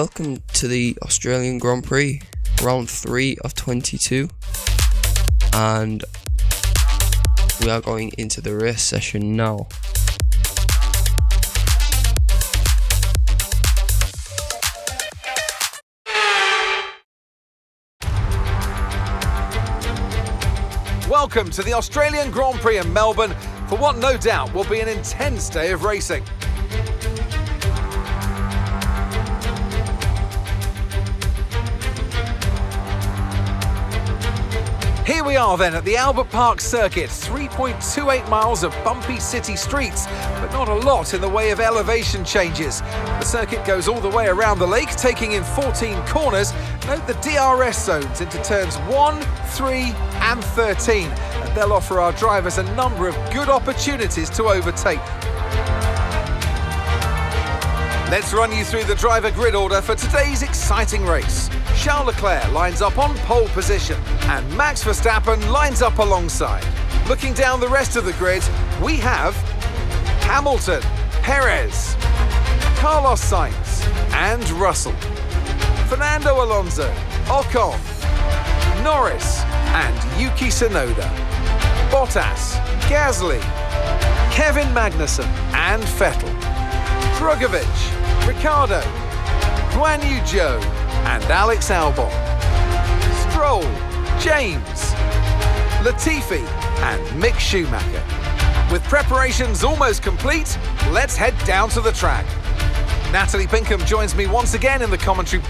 Welcome to the Australian Grand Prix, round 3 of 22, and we are going into the race session now. Welcome to the Australian Grand Prix in Melbourne for what no doubt will be an intense day of racing. Here we are then at the Albert Park circuit, 3.28 miles of bumpy city streets, but not a lot in the way of elevation changes. The circuit goes all the way around the lake, taking in 14 corners. Note the DRS zones into turns 1, 3 and 13, and they'll offer our drivers a number of good opportunities to overtake. Let's run you through the driver grid order for today's exciting race. Charles Leclerc lines up on pole position and Max Verstappen lines up alongside. Looking down the rest of the grid, we have Hamilton, Perez, Carlos Sainz and Russell, Fernando Alonso, Ocon, Norris and Yuki Tsunoda, Bottas, Gasly, Kevin Magnussen and Vettel, Drugovich, Ricciardo, Guan Yu Zhou and Alex Albon, Stroll, James, Latifi and Mick Schumacher. With preparations almost complete, let's head down to the track. Natalie Pinkham joins me once again in the commentary.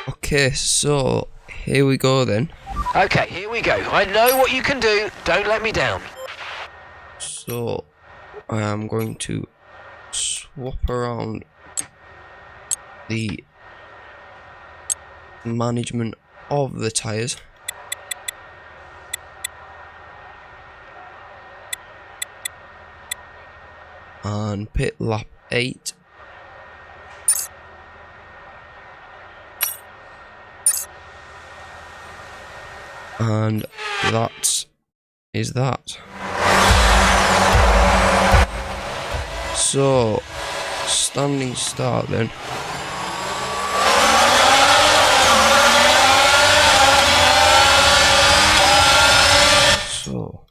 Okay, so here we go then. Okay, here we go. I know what you can do. Don't let me down. So I am going to swap around the management of the tyres. And pit lap 8. And that is that. So, standing start then. So,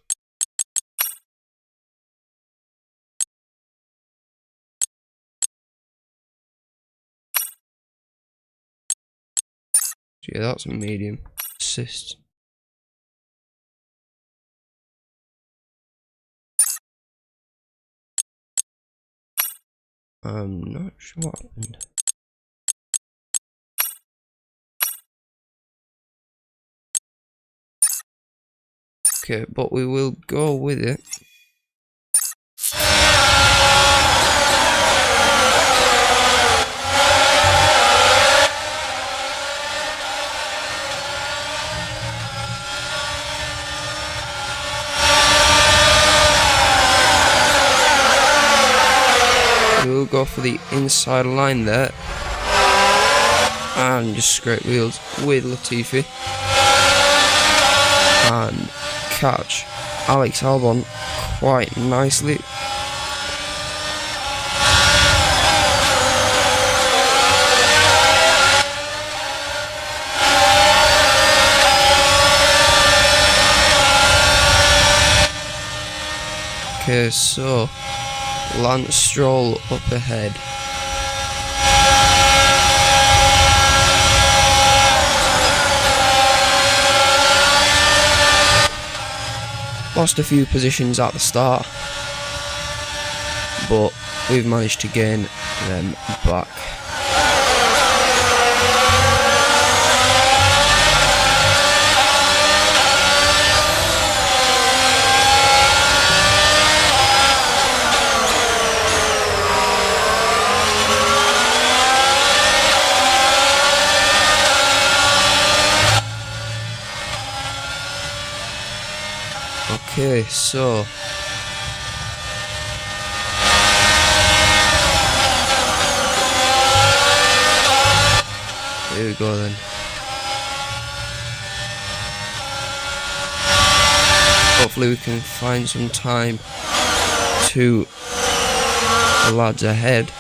yeah, that's a medium assist. I'm not sure what happened. Okay, but we will go with it. We'll go for the inside line there and just scrape wheels with Latifi and catch Alex Albon quite nicely. Okay, so Lance Stroll up ahead. Lost a few positions at the start, but we've managed to gain them back. Okay, so here we go then. Hopefully we can find some time to the lads ahead.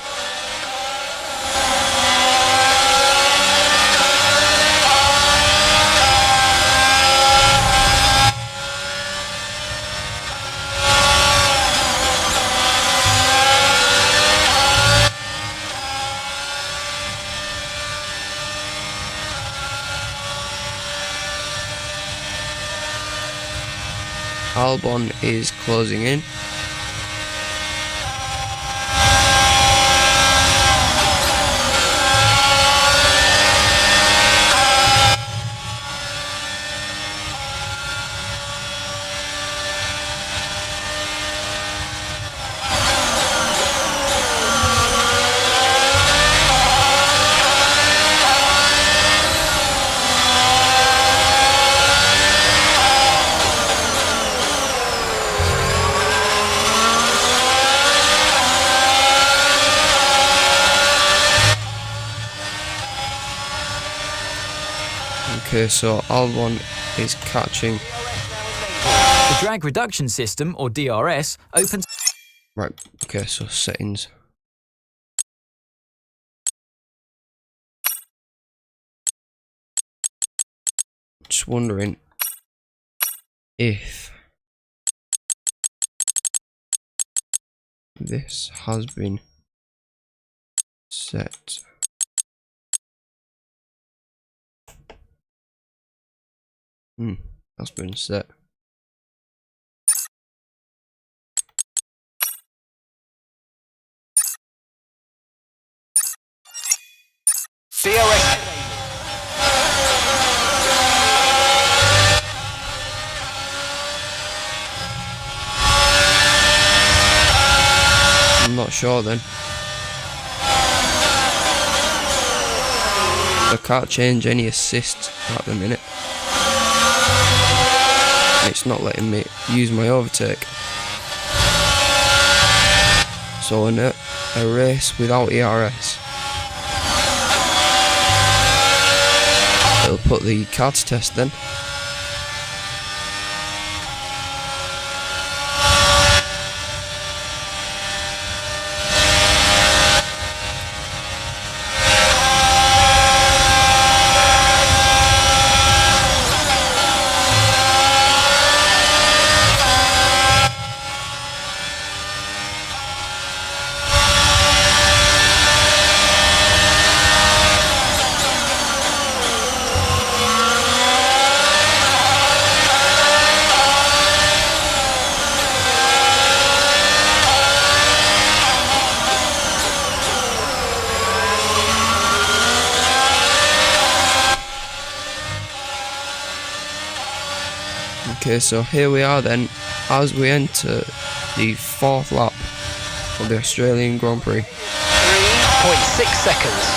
Albon is closing in. Okay, so Albon is catching. The drag reduction system, or DRS, opens. Right, okay, so settings. Just wondering if this has been set. That's been set. DRS. I'm not sure then. I can't change any assist at the minute. It's not letting me use my overtake. So in a race without ERS, it'll put the cards test then. Okay, so here we are then, as we enter the 4th lap of the Australian Grand Prix. 3.6 seconds.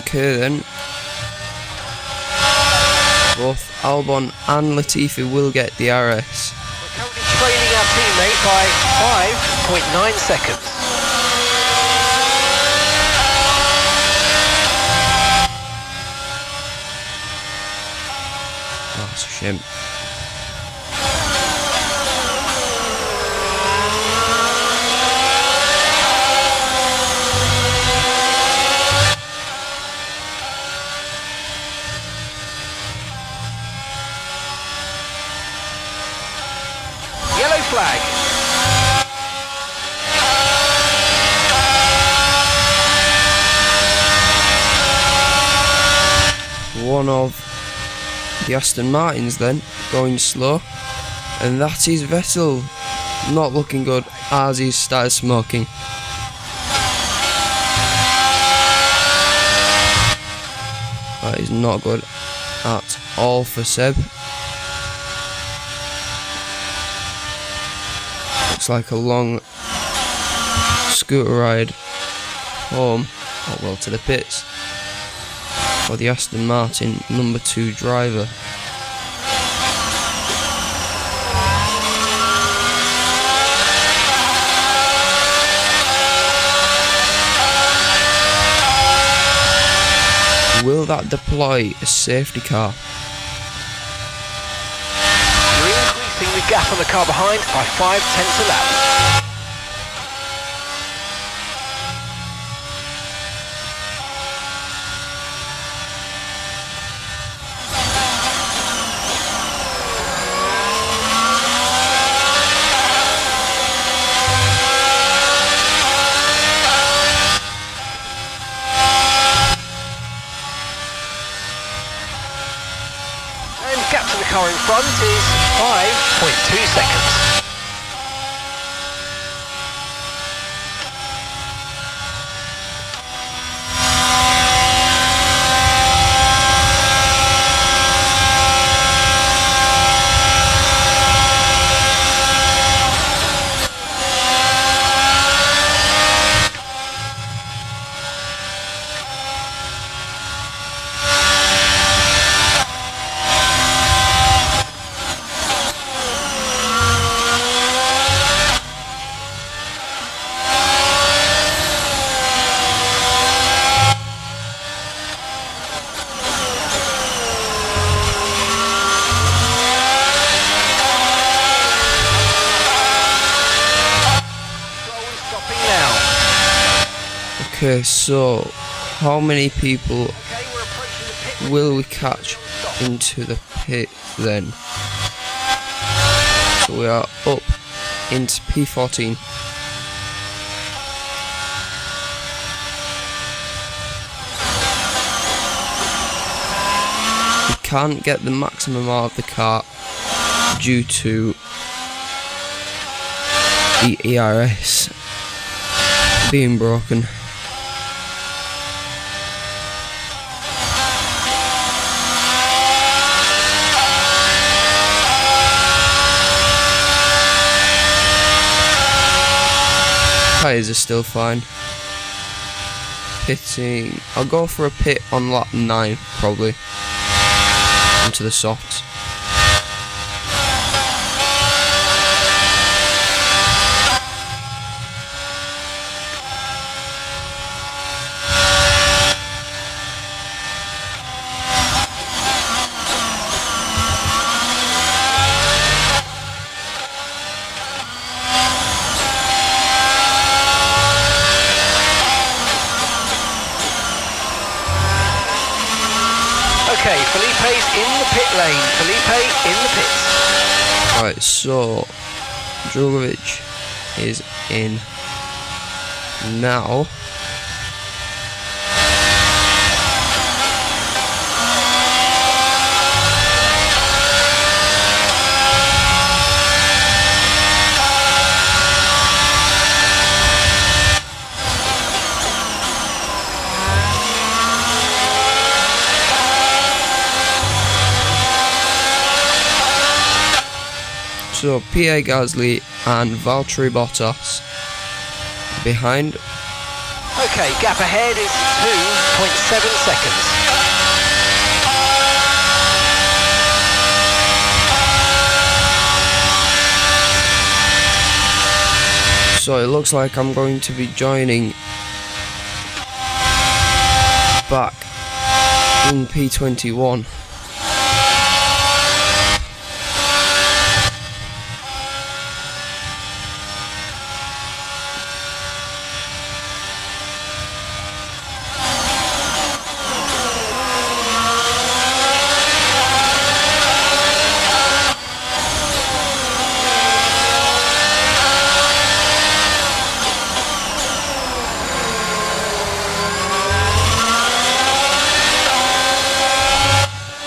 Okay then, both Albon and Latifi will get the RS. We're currently trailing our teammate by 5.9 seconds. Oh, that's a shame. Yellow flag. One of the Aston Martins then, going slow. And that is Vettel. Not looking good as he started smoking. That is not good at all for Seb. Looks like a long scooter ride home, or well, to the pits, for the Aston Martin number 2 driver. Will that deploy a safety car? You're increasing the gap on the car behind by 0.5 a lap. Gap to the car in front is 5.2 seconds. Okay, so how many people will we catch into the pit then? So we are up into P14. We can't get the maximum out of the car due to the ERS being broken. Tyres are still fine. Pitting, I'll go for a pit on lap 9 probably, into the softs. Okay, Felipe's in the pit lane. Felipe in the pits. Right, so Drugovic is in now. So Pierre Gasly and Valtteri Bottas behind. Okay, gap ahead is 2.7 seconds. So it looks like I'm going to be joining back in P21.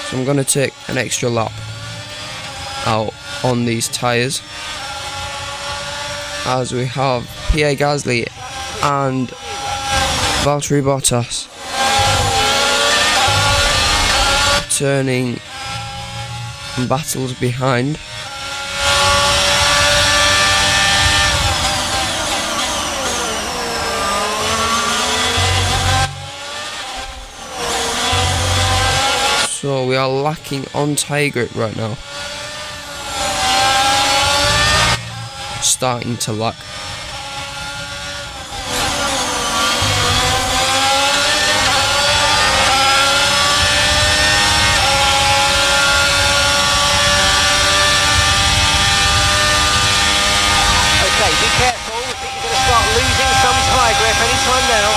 So I'm going to take an extra lap out on these tyres, as we have Pierre Gasly and Valtteri Bottas turning battles behind. So we are lacking on tyre grip right now. Starting to lack. Okay, be careful. I think you're going to start losing some tyre grip anytime now.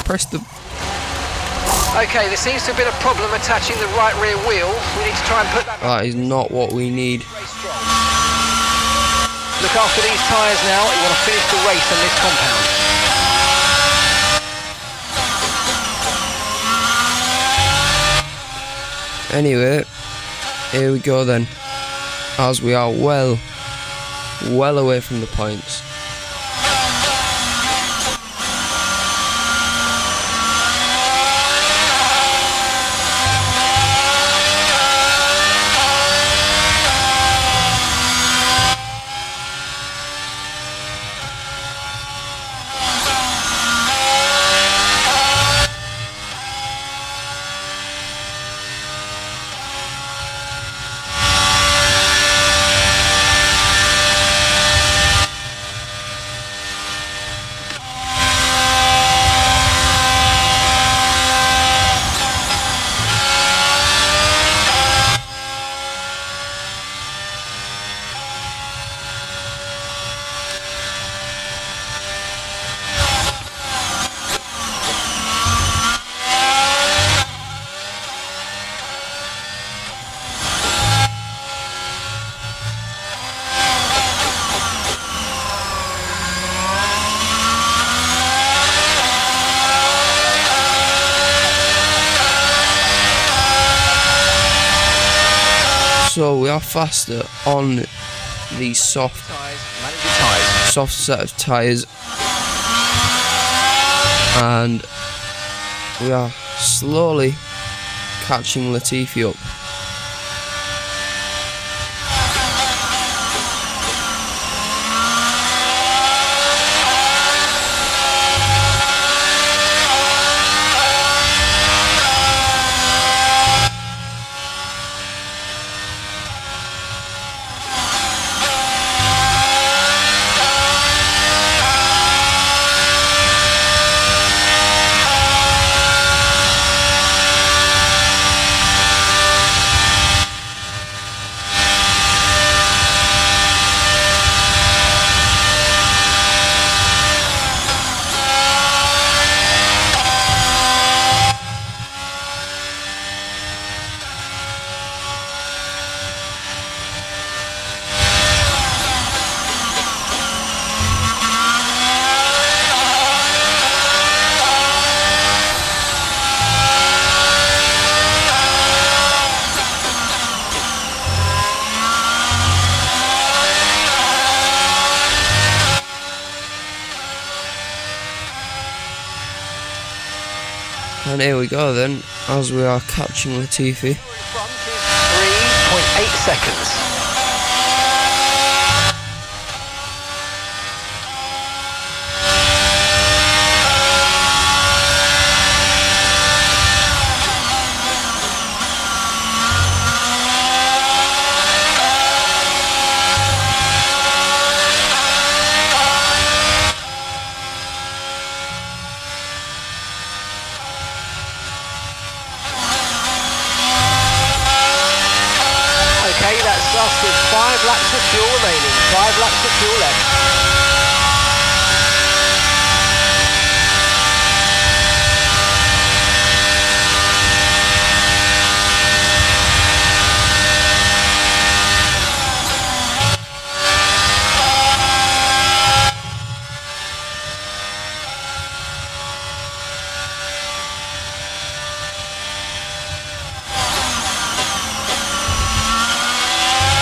Press the... Okay, there seems to have been a problem attaching the right rear wheel. We need to try and put that back. That is not what we need. Very strong. Look after these tyres now. You want to finish the race on this compound. Anyway, here we go then, as we are well away from the points. So we are faster on the soft set of tyres, and we are slowly catching Latifi up. And here we go then, as we are catching Latifi. 3.8 seconds. Just with 5 laps of fuel remaining. 5 laps of fuel left.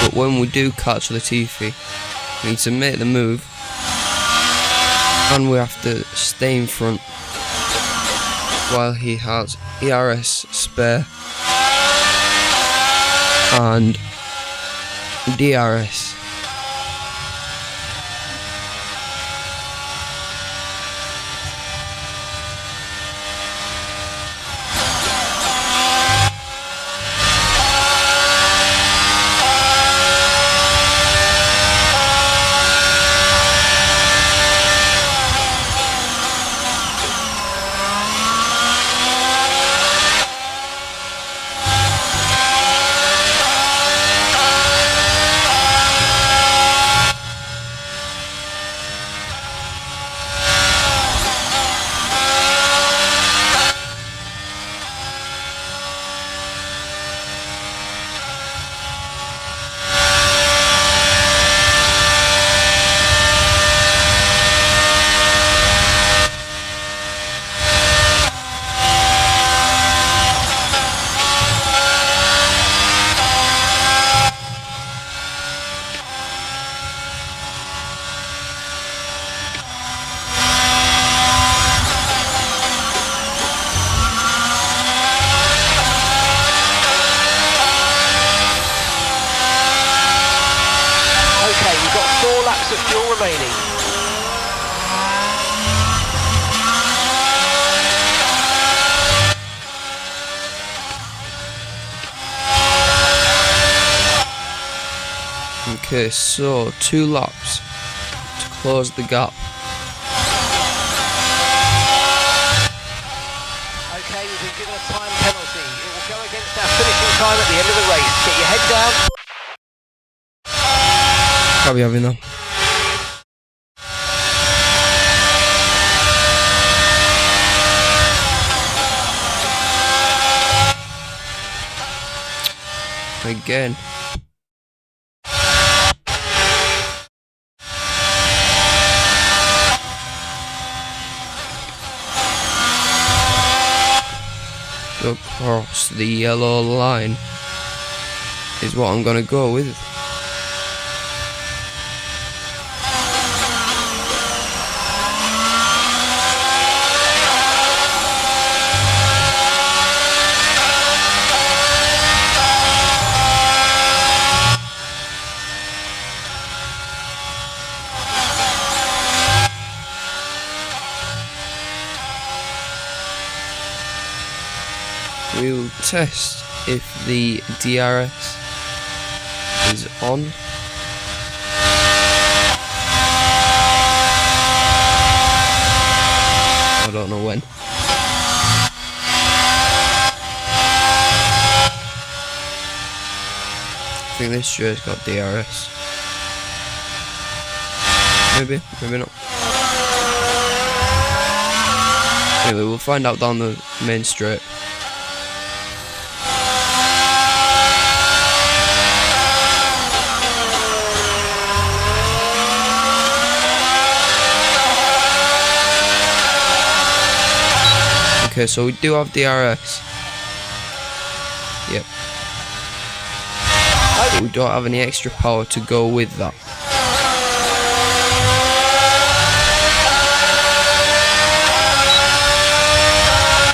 But when we do catch Latifi, we need to make the move, and we have to stay in front while he has ERS spare and DRS. Of fuel remaining. Okay, so 2 laps to close the gap. Okay, we've been given a time penalty. It will go against our finishing time at the end of the race. Get your head down. Can't be having that. Again. Across the yellow line is what I'm gonna go with. We'll test if the DRS is on. I don't know when. I think this shirt's got DRS. Maybe, maybe not. Anyway, we'll find out down the main straight. Okay, so we do have DRS. Yep. But we don't have any extra power to go with that.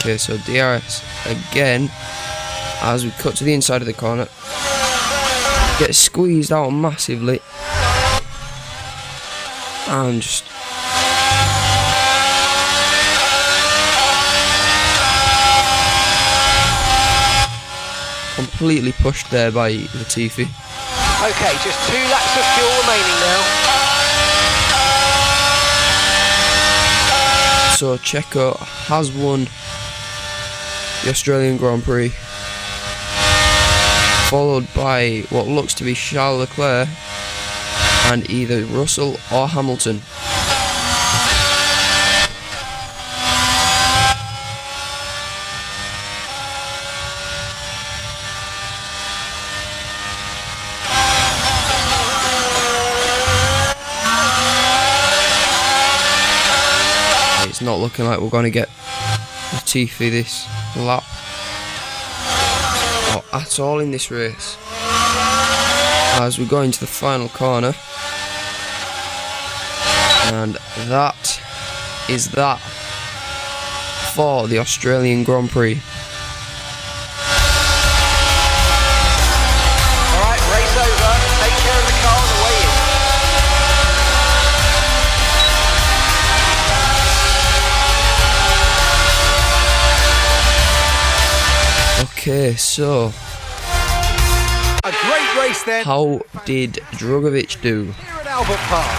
Okay, so DRS again as we cut to the inside of the corner. Get squeezed out massively. And just completely pushed there by Latifi. Okay, just 2 laps of fuel remaining now. So Checo has won the Australian Grand Prix followed by what looks to be Charles Leclerc and either Russell or Hamilton. It's not looking like we're going to get Latifi this lap or at all in this race, as we go into the final corner, and that is that for the Australian Grand Prix. Alright, race over. Take care of the car on the way in. Okay, so A great race then how did Drugovich do? here at Albert Park.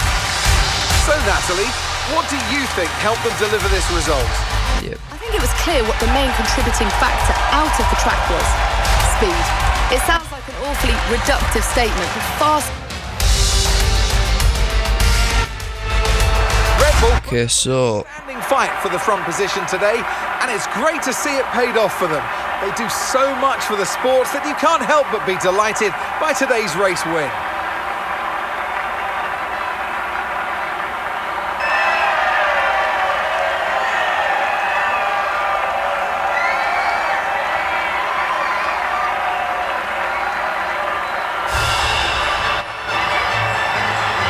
So Natalie, what do you think helped them deliver this result? Yep. I think it was clear what the main contributing factor out of the track was. Speed. It sounds like an awfully reductive statement, but fast. Red Bull Okay, so standing fight for the front position today, and it's great to see it paid off for them. They do so much for the sports that you can't help but be delighted by today's race win.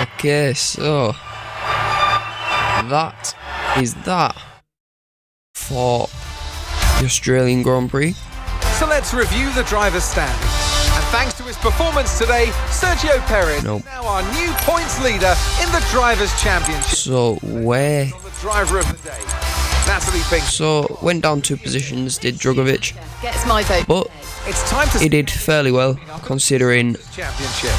okay, so that is that for the Australian Grand Prix. So let's review the driver's standings. And thanks to his performance today, Sergio Perez Nope. is now our new points leader in the Drivers' Championship. So where? The driver of the day, Natalie Pink. So went down 2 positions, did Drugovich, Gets my vote. but It's time to he did fairly well considering championship.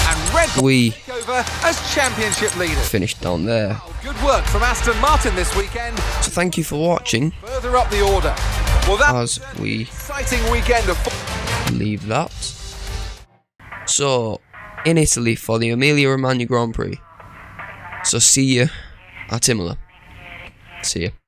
And Red Bull we take over as championship leaders. finished down there. Good work from Aston Martin this weekend. So thank you for watching, Further up the order. Well, that was as we an exciting weekend of leave that. So in Italy for the Emilia Romagna Grand Prix. So see you at Imola. See you.